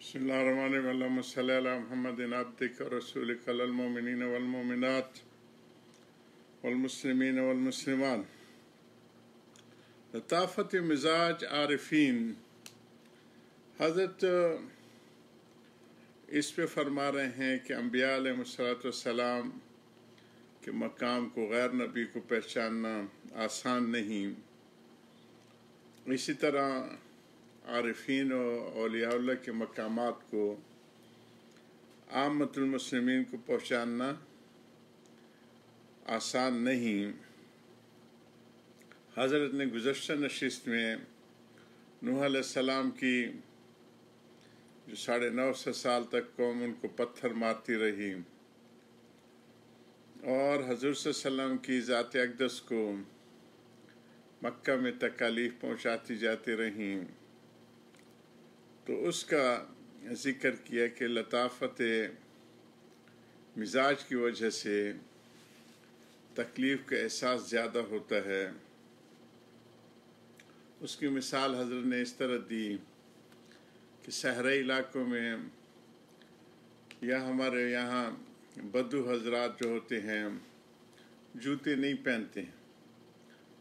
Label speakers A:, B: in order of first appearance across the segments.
A: बिस्मिल्लाहिर्रहमानिर्रहीम सल्ली अला मुहम्मदिन अब्दिका व रसूलिका अल मोमिनीन वल मोमिनात वल मुस्लिमीन वल मुस्लिमात। लताफ़त मिजाज आरिफीन। हज़रत इस पे फरमा रहे हैं कि अम्बिया अलैहिस्सलाम के मकाम को गैर नबी को पहचानना आसान नहीं। इसी तरह आरिफीन और औलिया के मकामात को आमतुल मुस्लिमीन को पहचानना आसान नहीं। हज़रत ने गुज़श्ता नशिस्त में नूह अलैहिस्सलाम की जो 950 साल तक कौम उनको पत्थर मारती रही और हज़ूर सल्लल्लाहु अलैहि वसल्लम की ज़ात अक़दस को मक्का में तकालीफ पहुँचाती जाती रहीं, तो उसका ज़िक्र किया कि लताफ़त मिजाज की वजह से तकलीफ़ का एहसास ज़्यादा होता है। उसकी मिसाल हज़रत ने इस तरह दी कि सहराई इलाक़ों में या हमारे यहाँ बद्दू हज़रात जो होते हैं जूते नहीं पहनते हैं,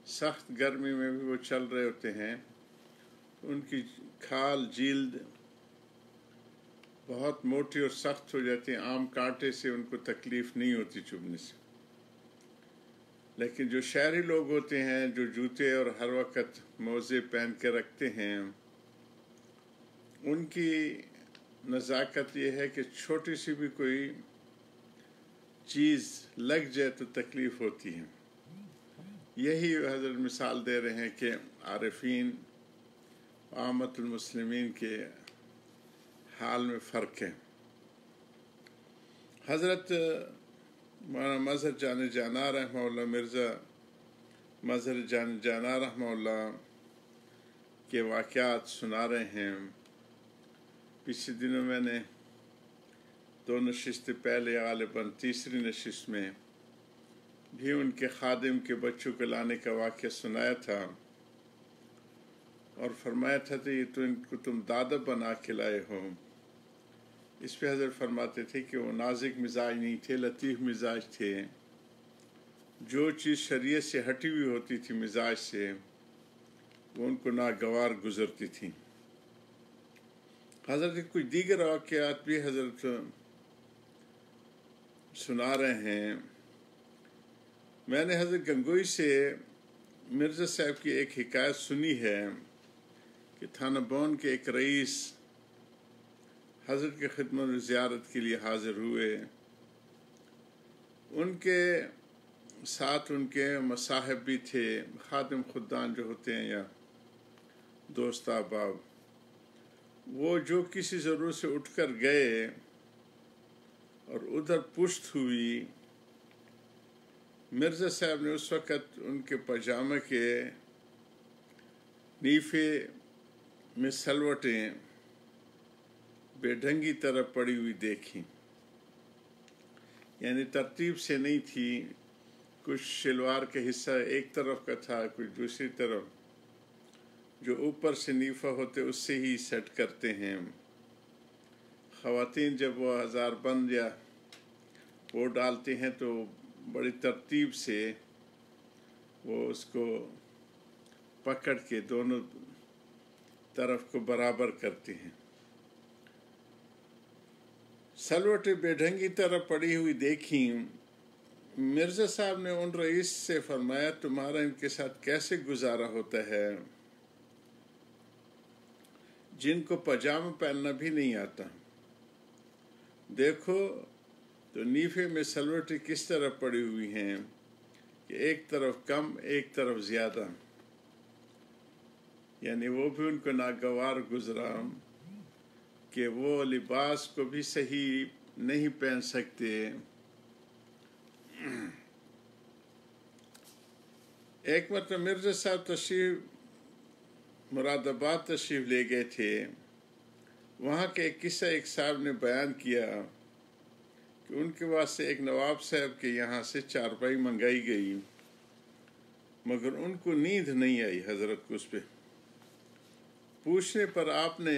A: सख्त गर्मी में भी वो चल रहे होते हैं, उनकी खाल जिल्द बहुत मोटी और सख्त हो जाती है। आम कांटे से उनको तकलीफ़ नहीं होती चुभने से। लेकिन जो शहरी लोग होते हैं जो जूते और हर वक्त मोज़े पहन के रखते हैं, उनकी नज़ाकत ये है कि छोटी सी भी कोई चीज़ लग जाए तो तकलीफ़ होती है। यही हज़रत मिसाल दे रहे हैं कि आरिफीन आमतुल मुस्लिमीन के हाल में फ़र्क है। हज़रत मौलाना मज़हर जान जाना रहमहुल्लाह, मिर्ज़ा मज़हर जान जाना रहमहुल्लाह के वाक़यात सुना रहे हैं। पिछले दिनों मैंने 2 नशिस्त पहले ग़ालिबन तीसरी नशिस्त में भी उनके खादिम के बच्चों को लाने का वाक़या सुनाया था और फरमाया था तो ये तो इनको तुम दादा बना के लाए हो। इस पे हज़रत फरमाते थे कि वो नाज़िक मिजाज नहीं थे, लतीफ़ मिजाज थे। जो चीज़ शरीयत से हटी हुई होती थी मिजाज से, वो उनको नागवार गुज़रती थी। हज़रत के कुछ दीगर वाक़यात भी हज़रत सुना रहे हैं। मैंने हज़रत गंगोई से मिर्ज़ा साहब की एक हिकायत सुनी है कि थाना बौन के एक रईस हज़रत के खिदमत में ज़ियारत के लिए हाज़िर हुए। उनके साथ उनके मसाहिब भी थे, खादिम खुद्दान जो होते हैं या दोस्त अहबाब। वो जो किसी ज़रूरत से उठकर गए और उधर पुश्त हुई। मिर्ज़ा साहब ने उस वक़्त उनके पजामे के नीफे में सलवटें बेढंगी तरह पड़ी हुई देखी, यानी तरतीब से नहीं थी। कुछ शलवार का हिस्सा एक तरफ का था, कुछ दूसरी तरफ। जो ऊपर से नीफा होते उससे ही सेट करते हैं। ख़वातीन जब वो हज़ारबंद या वो डालते हैं तो बड़ी तरतीब से वो उसको पकड़ के दोनों तरफ को बराबर करते हैं। सलवटें बेढंगी तरह पड़ी हुई देखी। मिर्ज़ा साहब ने उन रईस से फरमाया, तुम्हारा इनके साथ कैसे गुजारा होता है जिनको पजामा पहनना भी नहीं आता। देखो तो नीफे में सलवटें किस तरह पड़ी हुई हैं कि एक तरफ कम एक तरफ ज़्यादा, यानी वो भी उनको नागवार गुजरा कि वो लिबास को भी सही नहीं पहन सकते। एक मतलब मिर्ज़ा साहब तशरीफ़ मुरादाबाद तशरीफ़ ले गए थे। वहाँ के एक किस्सा एक साहब ने बयान किया कि उनके वास्ते एक नवाब साहब के यहाँ से चारपाई मंगाई गई, मगर उनको नींद नहीं आई। हज़रत को उस पर पूछने पर आपने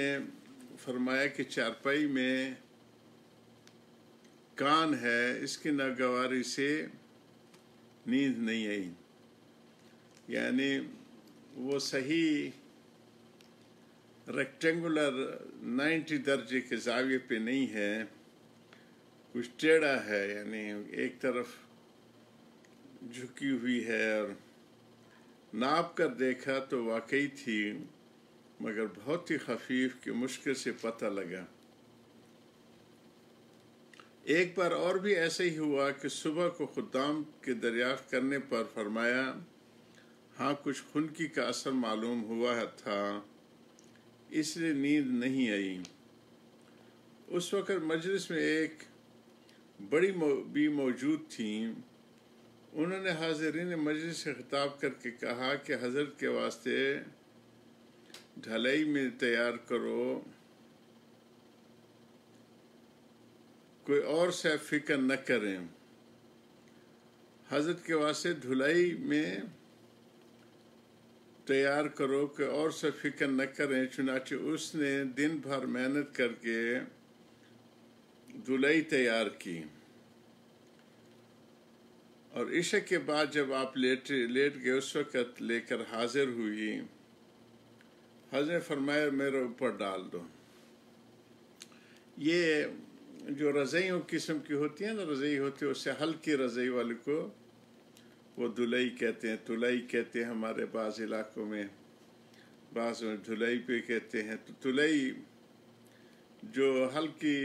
A: فرمایا کہ چارپائی میں کان ہے، اس کی ناگواری سے نیند نہیں آئی، یعنی وہ صحیح ریکٹینگولر 90 درجے کے زاویے پہ نہیں ہے، کچھ ٹیڑھا ہے، یعنی ایک طرف جھکی ہوئی ہے، اور ناپ کر دیکھا تو واقعی تھی، مگر بہت ہی خفیف کہ مشکل سے پتہ لگا۔ ایک بار اور بھی ایسا ہی ہوا کہ صبح کو خدام کے دریافت کرنے پر فرمایا ہاں کچھ خنکی کا اثر معلوم ہوا تھا، اس لیے نیند نہیں آئی۔ اس وقت مجلس میں ایک بڑی بھی موجود تھیں، انہوں نے حاضرین مجلس سے خطاب کر کے کہا کہ حضرت کے واسطے ڈھلائی میں تیار کرو، کوئی اور سے فکر نہ کریں، حضرت کے واسطے دھلائی میں تیار کرو کہ اور سے فکر نہ کریں۔ چنانچہ اس نے دن بھر محنت کر کے دھلائی تیار کی، اور عشاء کے بعد جب آپ لیٹ گئے اس وقت لے کر حاضر ہوئی، حضرت نے فرمایا میرے اوپر ڈال دو۔ یہ جو رضائیوں قسم کی ہوتی ہیں نا، رضائی ہوتی ہے، اس سے ہلکی رضائی والے کو وہ دھلائی کہتے ہیں، تلائی کہتے ہیں ہمارے بعض علاقوں میں، بعض میں دھلائی پہ کہتے ہیں۔ تو تلائی جو ہلکی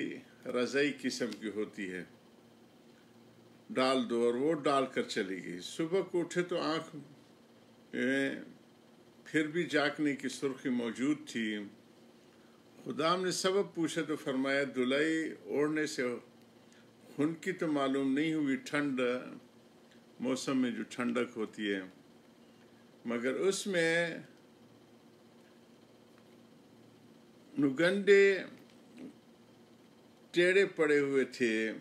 A: رضائی قسم کی ہوتی ہے ڈال دو، اور وہ ڈال کر چلی گئی۔ صبح کو اٹھے تو آنکھ پھر بھی جاگنے کی سرخی موجود تھی۔ خدام نے سبب پوچھا تو فرمایا دھلائی اوڑھنے سے خنکی تو معلوم نہیں ہوئی، ٹھنڈ موسم میں جو ٹھنڈک ہوتی ہے، مگر اس میں نگنڈے ٹیڑے پڑے ہوئے تھے،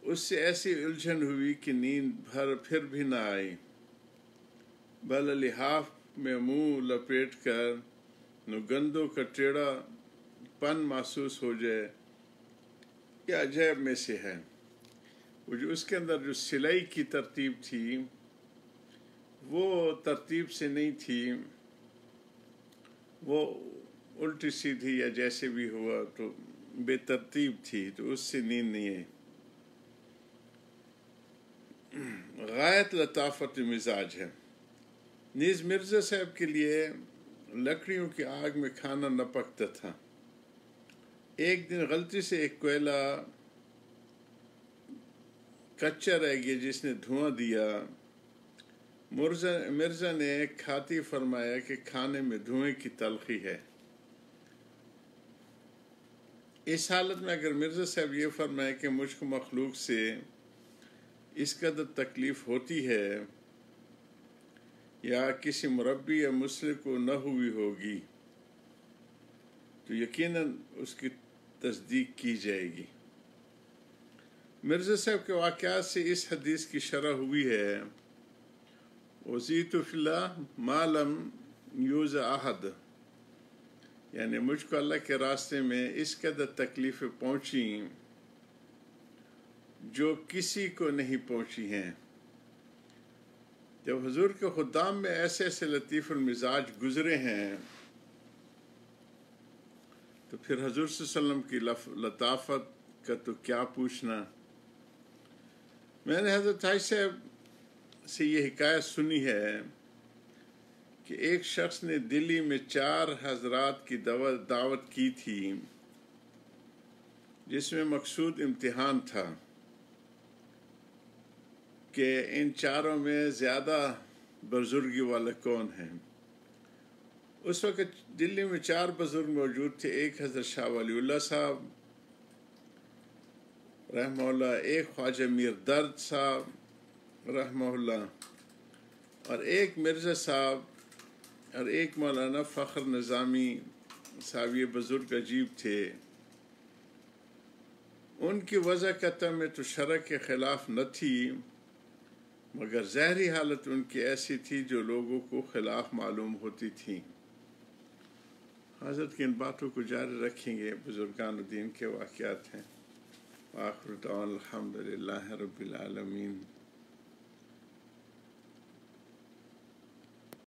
A: اس سے ایسی الجھن ہوئی کہ نیند پھر بھی نہ آئی، بل لحاف میں منہ لپیٹ کر نگندوں کا ٹیڑھا پن محسوس ہو جائے، یہ عجائب میں سے ہے۔ وہ جو اس کے اندر جو سلائی کی ترتیب تھی وہ ترتیب سے نہیں تھی، وہ الٹی سیدھی یا جیسے بھی ہوا تو بے ترتیب تھی، تو اس سے نیند نہیں آئی۔ غایت لطافت مزاج ہے۔ نیز مرزا صاحب کے لیے لکڑیوں کی آگ میں کھانا نہ پکتا تھا۔ ایک دن غلطی سے ایک کوئلہ کچا رہ گیا جس نے دھواں دیا۔ مرزا نے کھاتی فرمایا کہ کھانے میں دھوئیں کی تلخی ہے۔ اس حالت میں اگر مرزا صاحب یہ فرمائے کہ مجھ کو مخلوق سے اس قدر تکلیف ہوتی ہے یا کسی مربی یا مسلم کو نہ ہوئی ہوگی، تو یقیناً اس کی تصدیق کی جائے گی۔ مرزا صاحب کے واقعات سے اس حدیث کی شرح ہوئی ہے، وَزِیتُ فِی اللَّهِ مَا لَمْ یُوزَ أَحَدٌ، یعنی مجھ کو اللہ کے راستے میں اس قدر تکلیفیں پہنچیں جو کسی کو نہیں پہنچی ہیں۔ جب حضور کے خدام میں ایسے ایسے لطیف المزاج گزرے ہیں تو پھر حضور صلی اللہ علیہ وسلم کی لطافت کا تو کیا پوچھنا۔ میں نے حضرت عائشہ صاحب سے یہ حکایت سنی ہے کہ ایک شخص نے دلی میں 4 حضرات کی دعوت کی تھی جس میں مقصود امتحان تھا کہ ان 4 میں زیادہ بزرگی والا کون ہے۔ اس وقت دلی میں 4 بزرگ موجود تھے، ایک حضرت شاہ ولی اللہ صاحب رحمہ اللہ، ایک خواجہ میر درد صاحب رحمہ اللہ، اور ایک مرزا صاحب، اور ایک مولانا فخر نظامی صاحب۔ یہ بزرگ عجیب تھے، ان کی وضع میں تو شرع کے خلاف نہ تھی، مگر ظاہری حالت ان کی ایسی تھی جو لوگوں کو خلاف معلوم ہوتی تھی۔ حضرت کی ان باتوں کو جاری رکھیں گے. بزرگان دین کے واقعات ہیں. وآخر دعوانا الحمدللہ رب العالمین.